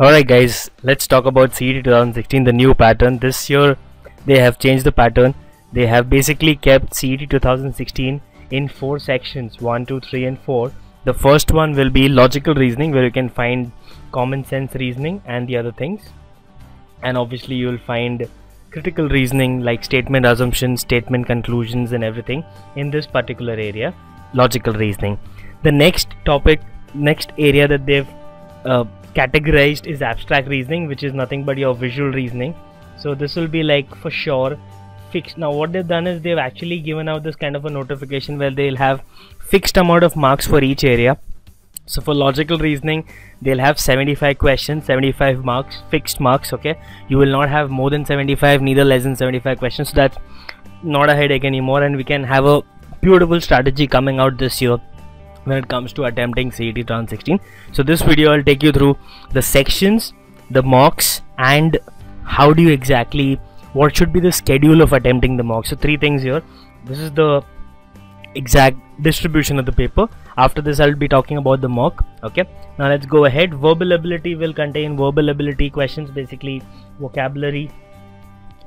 Alright guys, let's talk about CET 2016, the new pattern. This year they have changed the pattern. They have basically kept CET 2016 in 4 sections, 1, 2, 3 and 4. The first one will be logical reasoning, where you can find common sense reasoning and the other things. And obviously you will find critical reasoning like statement assumptions, statement conclusions and everything in this particular area, logical reasoning. The next area that they've categorized is abstract reasoning, which is nothing but your visual reasoning. So this will be like for sure fixed. Now what they've done is they've actually given out this kind of a notification where they'll have fixed amount of marks for each area. So for logical reasoning they'll have 75 questions, 75 marks, fixed marks. Okay, you will not have more than 75, neither less than 75 questions. So that's not a headache anymore, and we can have a beautiful strategy coming out this year when it comes to attempting CET 2016. So this video I'll take you through the sections, the mocks, and how do you exactly, what should be the schedule of attempting the mock. So 3 things here. This is the exact distribution of the paper. After this I'll be talking about the mock. Okay, now let's go ahead. Verbal ability will contain verbal ability questions, basically vocabulary.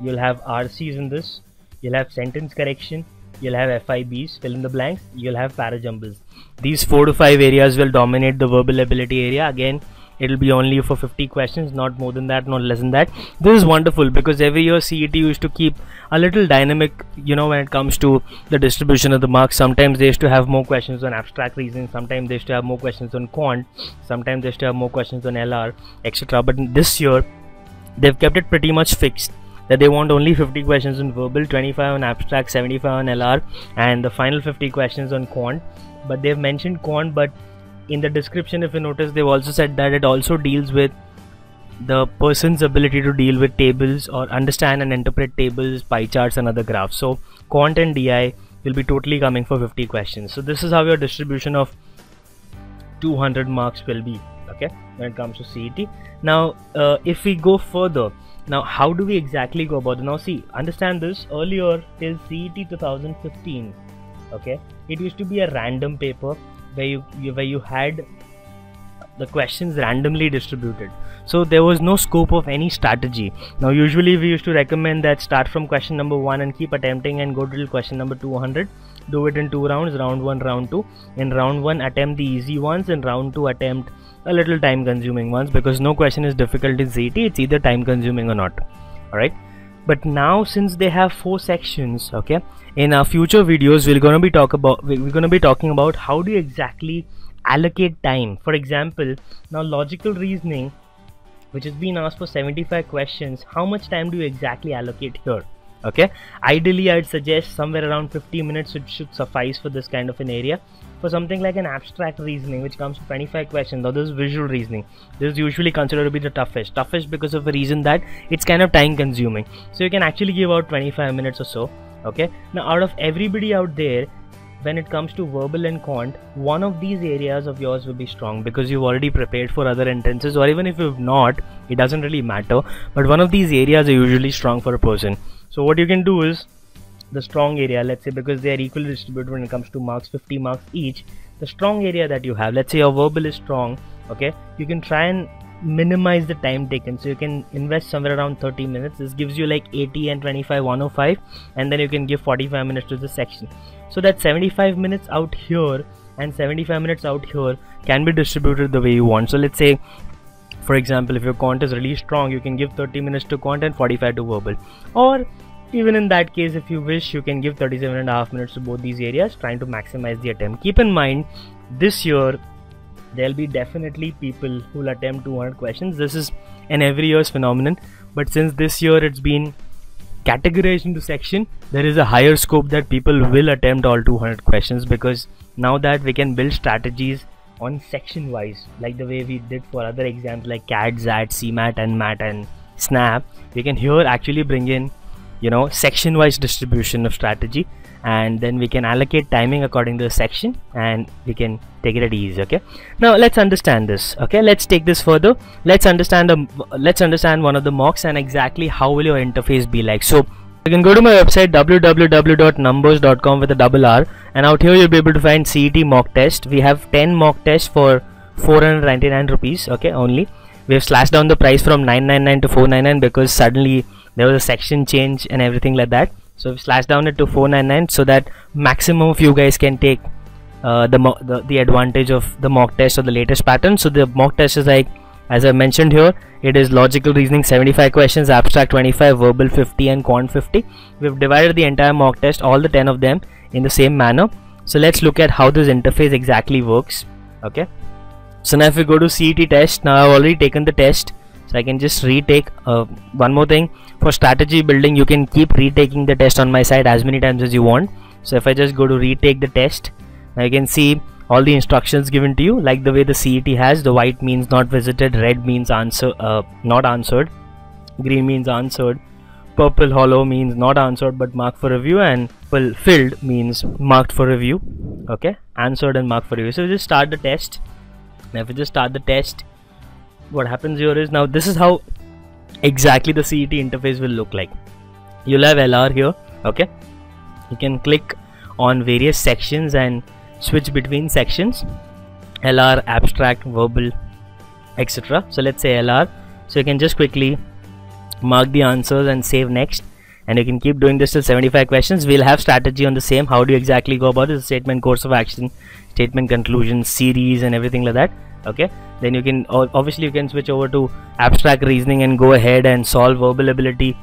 You'll have RCs in this, you'll have sentence correction, you'll have FIBs, fill in the blanks, you'll have parajumbles. These 4 to 5 areas will dominate the verbal ability area. Again, it'll be only for 50 questions, not more than that, not less than that. This is wonderful because every year CET used to keep a little dynamic, you know, when it comes to the distribution of the marks. Sometimes they used to have more questions on abstract reasoning, sometimes they used to have more questions on quant, sometimes they used to have more questions on LR, etc. But this year they've kept it pretty much fixed, that they want only 50 questions on verbal, 25 on abstract, 75 on LR, and the final 50 questions on quant. But they've mentioned quant, but in the description, if you notice, they've also said that it also deals with the person's ability to deal with tables or understand and interpret tables, pie charts and other graphs. So quant and DI will be totally coming for 50 questions. So this is how your distribution of 200 marks will be, okay, when it comes to CET. Now if we go further, now how do we exactly go about it? Now see, understand this, earlier till CET 2015, okay, it used to be a random paper where you had the questions randomly distributed, so there was no scope of any strategy. Now usually we used to recommend that start from question number 1 and keep attempting and go till question number 200. Do it in 2 rounds, round 1, round 2. In round 1 attempt the easy ones, in round 2 attempt a little time consuming ones, because no question is difficult in CET, it's either time consuming or not. Alright, but now since they have 4 sections, okay, in our future videos we're going to be talking about how do you exactly allocate time. For example, now logical reasoning, which has been asked for 75 questions, how much time do you exactly allocate here? Okay, ideally I'd suggest somewhere around 50 minutes should suffice for this kind of an area. For something like an abstract reasoning, which comes to 25 questions, or this visual reasoning, this is usually considered to be the toughest because of the reason that it's kind of time consuming. So you can actually give out 25 minutes or so. Okay, now out of everybody out there, when it comes to verbal and quant, one of these areas of yours will be strong because you've already prepared for other entrances, or even if you've not, it doesn't really matter, but one of these areas are usually strong for a person. So what you can do is, the strong area, let's say, because they are equally distributed when it comes to marks, 50 marks each, the strong area that you have, let's say your verbal is strong, okay, you can try and minimize the time taken. So you can invest somewhere around 30 minutes. This gives you like 80 and 25, 105, and then you can give 45 minutes to the section. So that 75 minutes out here and 75 minutes out here can be distributed the way you want. So let's say, for example, if your quant is really strong, you can give 30 minutes to quant and 45 to verbal, or even in that case, if you wish, you can give 37.5 minutes to both these areas, trying to maximize the attempt. Keep in mind, this year there'll be definitely people who will attempt 200 questions. This is an every year's phenomenon, but since this year it's been categorized into section, there is a higher scope that people will attempt all 200 questions, because now that we can build strategies on section wise, like the way we did for other exams like CAT, XAT, CMAT and MAT and SNAP, we can here actually bring in, you know, section wise distribution of strategy, and then we can allocate timing according to the section and we can take it at ease. Okay, now let's understand this. Okay, let's take this further. Let's understand one of the mocks and exactly how will your interface be like. So you can go to my website www.numbers.com with a double R, and out here you'll be able to find CET mock test. We have 10 mock tests for 499 rupees, okay, only. we have slashed down the price from 999 to 499 because suddenly there was a section change and everything like that. So we've slashed down it to 499 so that maximum of you guys can take the advantage of the mock test or the latest pattern. So the mock test is like, as I mentioned here, it is logical reasoning 75 questions, abstract 25, verbal 50 and quant 50. We've divided the entire mock test, all the 10 of them, in the same manner. So let's look at how this interface exactly works. Okay, so now if we go to CET test, now I've already taken the test, so I can just retake. One more thing, for strategy building you can keep retaking the test on my site as many times as you want. So if I just go to retake the test, now you can see all the instructions given to you, like the way the CET has. The white means not visited, red means not answered, green means answered, purple hollow means not answered but marked for review, and filled means marked for review. Okay, answered and marked for review. So we just start the test. Now if we just start the test, what happens here is, now this is how exactly the CET interface will look like. You'll have LR here. Okay, you can click on various sections and switch between sections, LR, abstract, verbal, etc. So let's say LR, so you can just quickly mark the answers and save next, and you can keep doing this till 75 questions. We'll have strategy on the same, how do you exactly go about it, statement, course of action, statement, conclusion, series and everything like that. Okay, then you can obviously you can switch over to abstract reasoning and go ahead and solve verbal ability,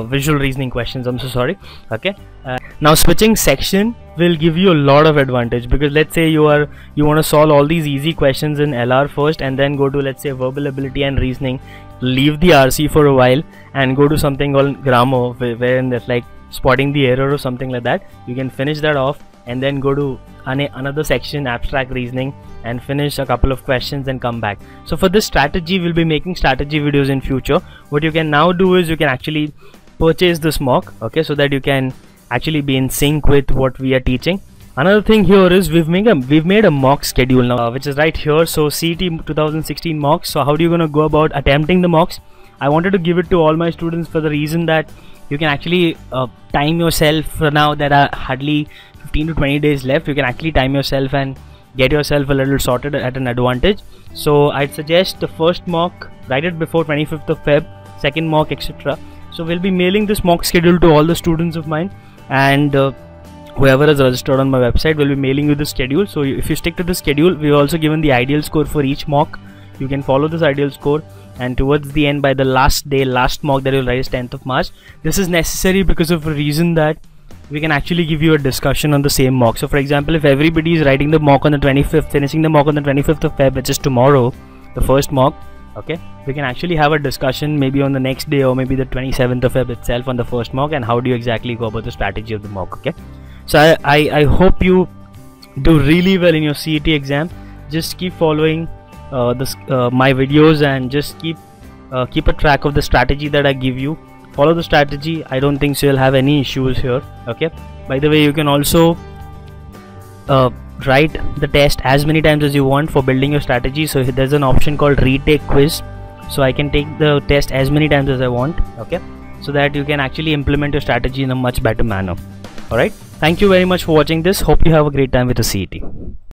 visual reasoning questions, I'm so sorry. Okay, now switching section will give you a lot of advantage, because let's say you want to solve all these easy questions in LR first and then go to, let's say, verbal ability and reasoning, leave the RC for a while and go to something called grammar, wherein there's like spotting the error or something like that. You can finish that off and then go to another section, abstract reasoning, and finish a couple of questions and come back. So for this strategy, we'll be making strategy videos in future. What you can now do is you can actually purchase this mock, okay, so that you can actually be in sync with what we are teaching. Another thing here is we've made a mock schedule now, which is right here. So CET 2016 mocks. So how do you gonna go about attempting the mocks? I wanted to give it to all my students for the reason that you can actually time yourself. For now that are hardly 15 to 20 days left, you can actually time yourself and get yourself a little sorted at an advantage. So I'd suggest the first mock, write it before 25th of Feb, second mock, etc. So we'll be mailing this mock schedule to all the students of mine, and whoever is registered on my website will be mailing you the schedule. So if you stick to the schedule, we've also given the ideal score for each mock. You can follow this ideal score, and towards the end, by the last mock that you'll write is 10th of March. This is necessary because of a reason that we can actually give you a discussion on the same mock. So for example, if everybody is writing the mock on the 25th, finishing the mock on the 25th of Feb, which is tomorrow, the first mock, okay, we can actually have a discussion maybe on the next day or maybe the 27th of Feb itself on the first mock, and how do you exactly go about the strategy of the mock. Okay, so I hope you do really well in your CET exam. Just keep following my videos and just keep a track of the strategy that I give you. Follow the strategy. I don't think so you'll have any issues here. Okay, by the way, you can also write the test as many times as you want for building your strategy. So there's an option called Retake Quiz, so I can take the test as many times as I want. Okay, so that you can actually implement your strategy in a much better manner. Alright, thank you very much for watching this. Hope you have a great time with the CET.